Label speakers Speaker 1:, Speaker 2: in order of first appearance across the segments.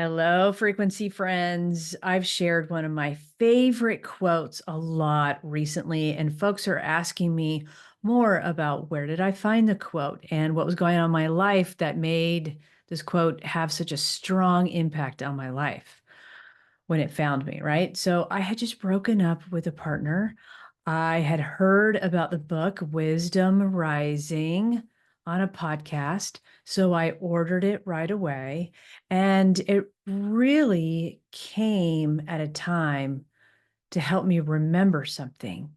Speaker 1: Hello, frequency friends. I've shared one of my favorite quotes a lot recently, and folks are asking me more about where did I find the quote and what was going on in my life that made this quote have such a strong impact on my life when it found me, right? So I had just broken up with a partner. I had heard about the book Wisdom Rising on a podcast. So I ordered it right away. And it really came at a time to help me remember something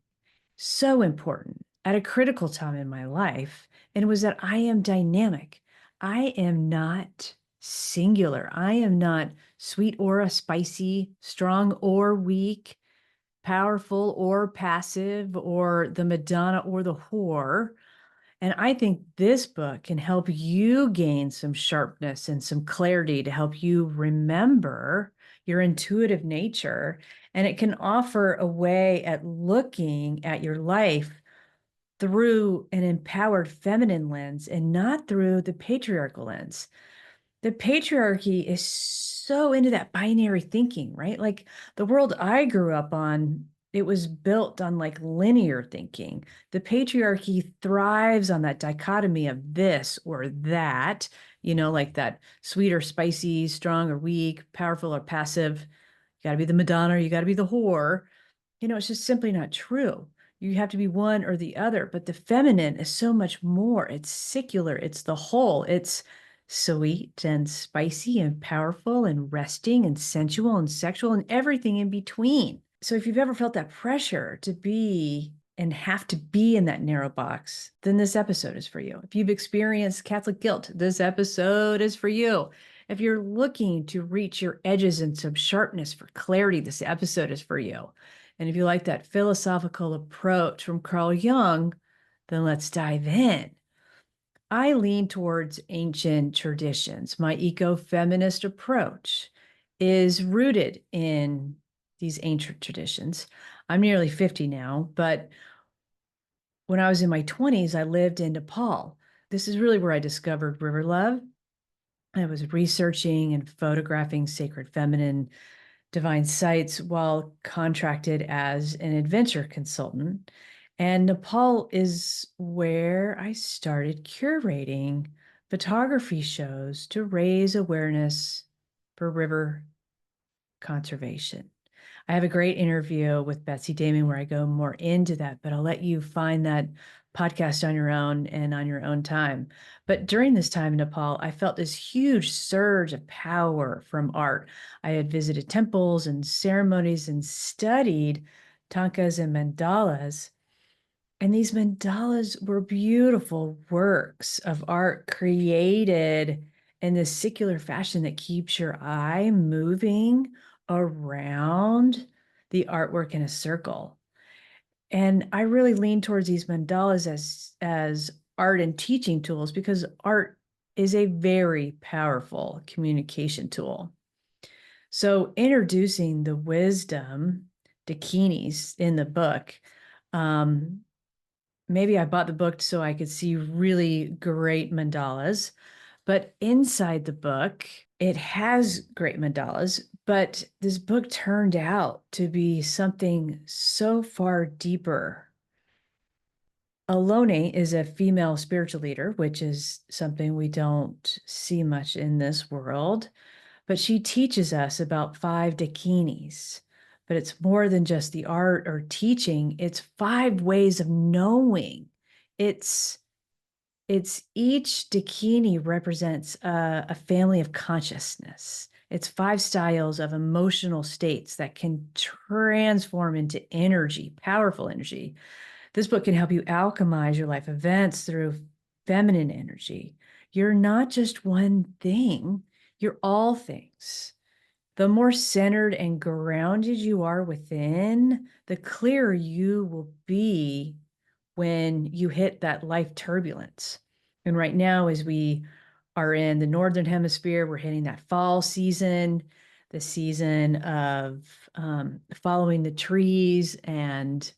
Speaker 1: so important at a critical time in my life. And it was that I am dynamic. I am not singular. I am not sweet or a spicy, strong or weak, powerful or passive, or the Madonna or the whore. And I think this book can help you gain some sharpness and some clarity to help you remember your intuitive nature. And it can offer a way at looking at your life through an empowered feminine lens and not through the patriarchal lens. The patriarchy is so into that binary thinking, right? Like the world I grew up on, it was built on like linear thinking. The patriarchy thrives on that dichotomy of this or that, like that sweet or spicy, strong or weak, powerful or passive. You got to be the Madonna, or you got to be the whore. It's just simply not true. You have to be one or the other. But the feminine is so much more. It's secular, it's the whole. It's sweet and spicy and powerful and resting and sensual and sexual and everything in between. So if you've ever felt that pressure to be and have to be in that narrow box, then this episode is for you. If you've experienced Catholic guilt, this episode is for you. If you're looking to reach your edges and some sharpness for clarity, this episode is for you. And if you like that philosophical approach from Carl Jung, then let's dive in. I lean towards ancient traditions. My ecofeminist approach is rooted in these ancient traditions. I'm nearly 50 now, but when I was in my 20s, I lived in Nepal. This is really where I discovered river love. I was researching and photographing sacred feminine divine sites while contracted as an adventure consultant. And Nepal is where I started curating photography shows to raise awareness for river conservation. I have a great interview with Betsy Damon where I go more into that, but I'll let you find that podcast on your own and on your own time. But during this time in Nepal, I felt this huge surge of power from art. I had visited temples and ceremonies and studied tankas and mandalas. And these mandalas were beautiful works of art created in this secular fashion that keeps your eye moving around the artwork in a circle. And I really lean towards these mandalas as art and teaching tools because art is a very powerful communication tool. So introducing the wisdom dakinis in the book, maybe I bought the book so I could see really great mandalas, but inside the book, it has great mandalas, but this book turned out to be something so far deeper. Alone is a female spiritual leader, which is something we don't see much in this world, but she teaches us about five dakinis. But it's more than just the art or teaching, it's five ways of knowing. It's each dakini represents a family of consciousness. It's five styles of emotional states that can transform into energy, powerful energy. This book can help you alchemize your life events through feminine energy. You're not just one thing, you're all things. The more centered and grounded you are within, the clearer you will be when you hit that life turbulence. And right now, as we are in the Northern Hemisphere, we're hitting that fall season, the season of following the trees and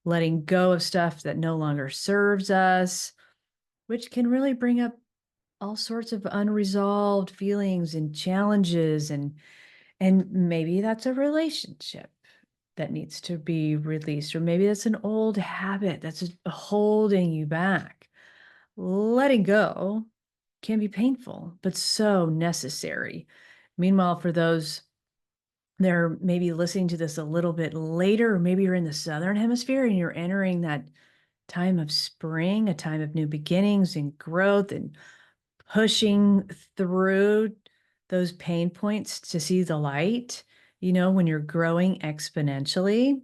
Speaker 1: letting go of stuff that no longer serves us, which can really bring up all sorts of unresolved feelings and challenges, and maybe that's a relationship that needs to be released, or maybe that's an old habit that's holding you back. Letting go can be painful, but so necessary. Meanwhile, for those that are maybe listening to this a little bit later, or maybe you're in the Southern Hemisphere and you're entering that time of spring, a time of new beginnings and growth and pushing through those pain points to see the light, when you're growing exponentially.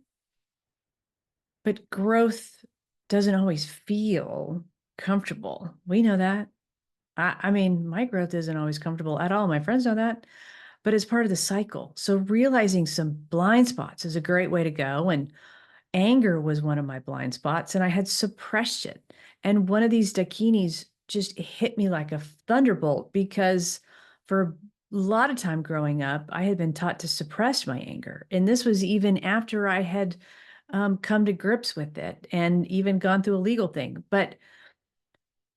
Speaker 1: But growth doesn't always feel comfortable. We know that. I mean, my growth isn't always comfortable at all. My friends know that, but it's part of the cycle. So realizing some blind spots is a great way to go. And anger was one of my blind spots, and I had suppressed it. And one of these dakinis just hit me like a thunderbolt, because for a lot of time growing up, I had been taught to suppress my anger. And this was even after I had come to grips with it and even gone through a legal thing. But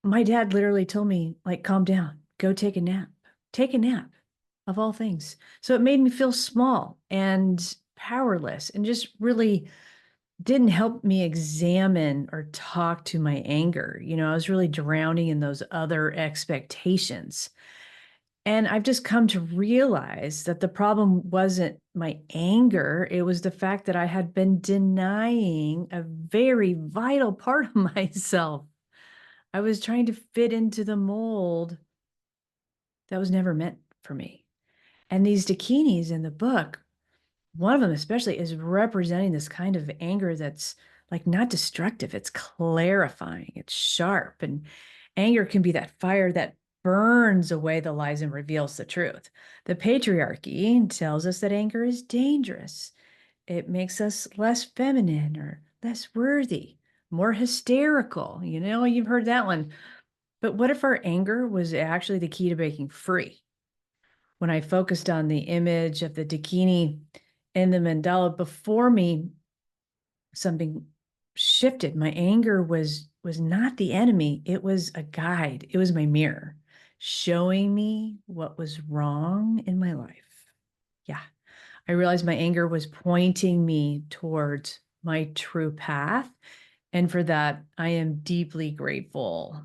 Speaker 1: my dad literally told me, like, calm down, go take a nap, of all things. So it made me feel small and powerless, and just really didn't help me examine or talk to my anger. I was really drowning in those other expectations. And I've just come to realize that the problem wasn't my anger. It was the fact that I had been denying a very vital part of myself. I was trying to fit into the mold that was never meant for me. And these dakinis in the book, one of them especially, is representing this kind of anger that's like not destructive, it's clarifying, it's sharp. And anger can be that fire that burns away the lies and reveals the truth. The patriarchy tells us that anger is dangerous. It makes us less feminine or less worthy, more hysterical. You've heard that one. But what if our anger was actually the key to breaking free? When I focused on the image of the dakini in the mandala before me, something shifted. My anger was not the enemy. It was a guide. It was my mirror showing me what was wrong in my life. Yeah. I realized my anger was pointing me towards my true path. And for that, I am deeply grateful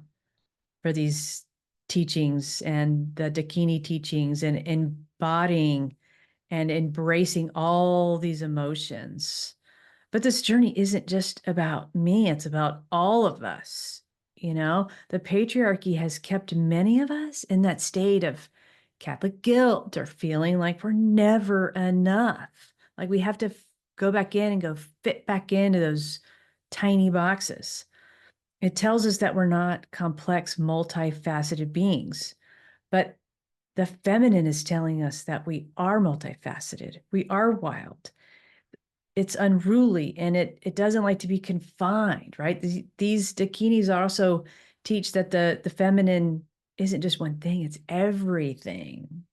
Speaker 1: for these teachings and the Dakini teachings, and embodying and embracing all these emotions. But this journey isn't just about me, it's about all of us. The patriarchy has kept many of us in that state of Catholic guilt, or feeling like we're never enough. Like we have to go back in and go fit back into those tiny boxes. It tells us that we're not complex, multifaceted beings, but the feminine is telling us that we are multifaceted. We are wild. It's unruly, and it doesn't like to be confined, right? These dakinis also teach that the feminine isn't just one thing, it's everything.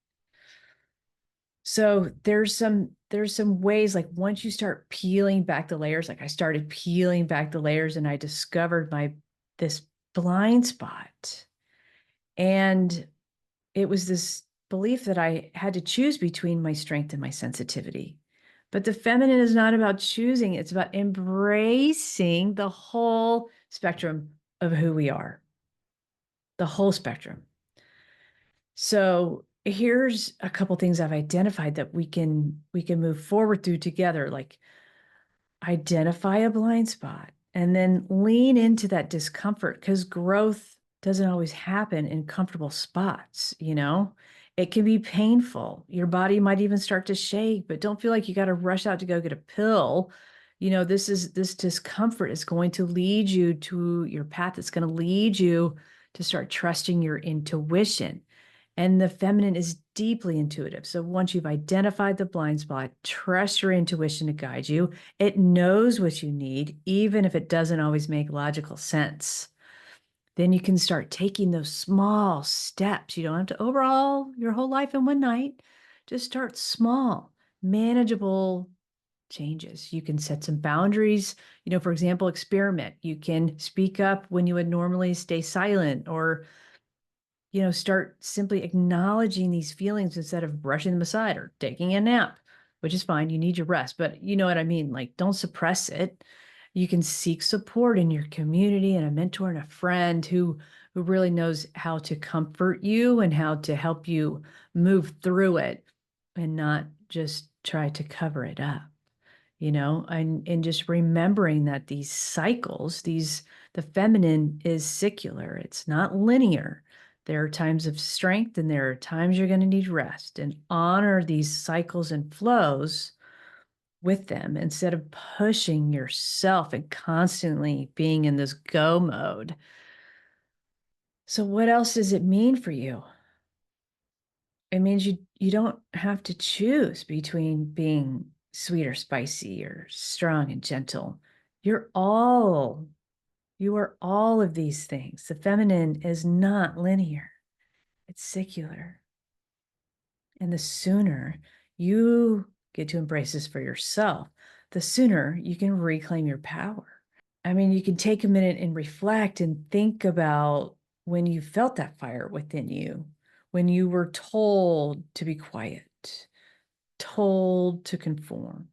Speaker 1: So there's some ways, like once you start peeling back the layers, like I started peeling back the layers and I discovered this blind spot. And it was this belief that I had to choose between my strength and my sensitivity. But the feminine is not about choosing, it's about embracing the whole spectrum of who we are, the whole spectrum. So here's a couple things I've identified that we can move forward through together, like identify a blind spot and then lean into that discomfort, because growth doesn't always happen in comfortable spots. It can be painful. Your body might even start to shake, but don't feel like you got to rush out to go get a pill. This discomfort is going to lead you to your path. It's going to lead you to start trusting your intuition. And the feminine is deeply intuitive. So once you've identified the blind spot, trust your intuition to guide you. It knows what you need, even if it doesn't always make logical sense. Then you can start taking those small steps. You don't have to overhaul your whole life in one night. Just start small, manageable changes. You can set some boundaries. For example, experiment. You can speak up when you would normally stay silent, or start simply acknowledging these feelings instead of brushing them aside or taking a nap, which is fine. You need your rest, but you know what I mean? Like, don't suppress it. You can seek support in your community and a mentor and a friend who really knows how to comfort you and how to help you move through it and not just try to cover it up, and just remembering that these cycles, the feminine is secular. It's not linear. There are times of strength and there are times you're going to need rest, and honor these cycles and flows with them instead of pushing yourself and constantly being in this go mode. So what else does it mean for you? It means you don't have to choose between being sweet or spicy or strong and gentle. You are all of these things. The feminine is not linear. It's secular. And the sooner you get to embrace this for yourself, the sooner you can reclaim your power. I mean, you can take a minute and reflect and think about when you felt that fire within you, when you were told to be quiet, told to conform.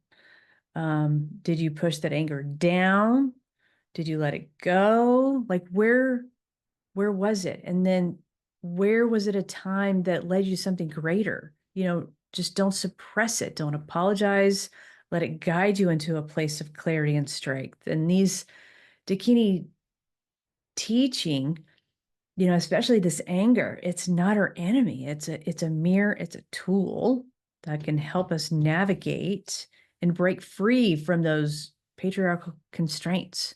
Speaker 1: Did you push that anger down? Did you let it go? Like, where was it? And then where was it a time that led you to something greater? Just don't suppress it. Don't apologize. Let it guide you into a place of clarity and strength. And these Dakini teaching, especially this anger, it's not our enemy. It's a mirror, it's a tool that can help us navigate and break free from those patriarchal constraints.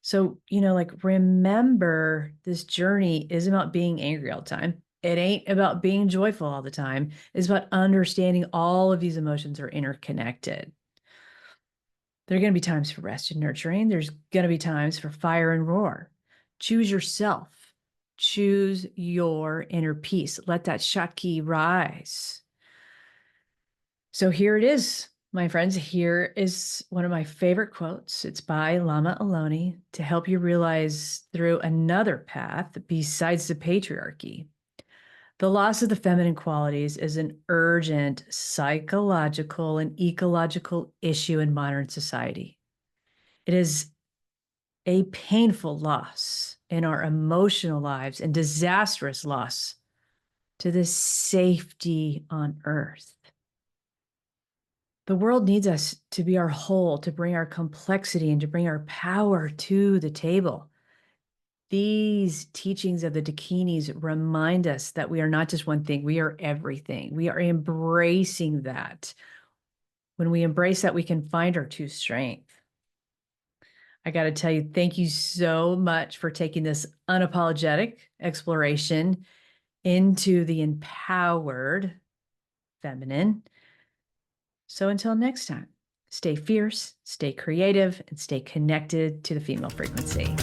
Speaker 1: So, like, remember, this journey isn't about being angry all the time. It ain't about being joyful all the time. It's about understanding all of these emotions are interconnected. There are going to be times for rest and nurturing. There's going to be times for fire and roar. Choose yourself. Choose your inner peace. Let that Shakti rise. So here it is, my friends. Here is one of my favorite quotes. It's by Lama Allione to help you realize through another path besides the patriarchy. The loss of the feminine qualities is an urgent psychological and ecological issue in modern society. It is a painful loss in our emotional lives and disastrous loss to the safety on earth. The world needs us to be our whole, to bring our complexity and to bring our power to the table. These teachings of the Dakinis remind us that we are not just one thing, we are everything. We are embracing that. When we embrace that, we can find our true strength. I got to tell you, thank you so much for taking this unapologetic exploration into the empowered feminine. So until next time, stay fierce, stay creative, and stay connected to the female frequency.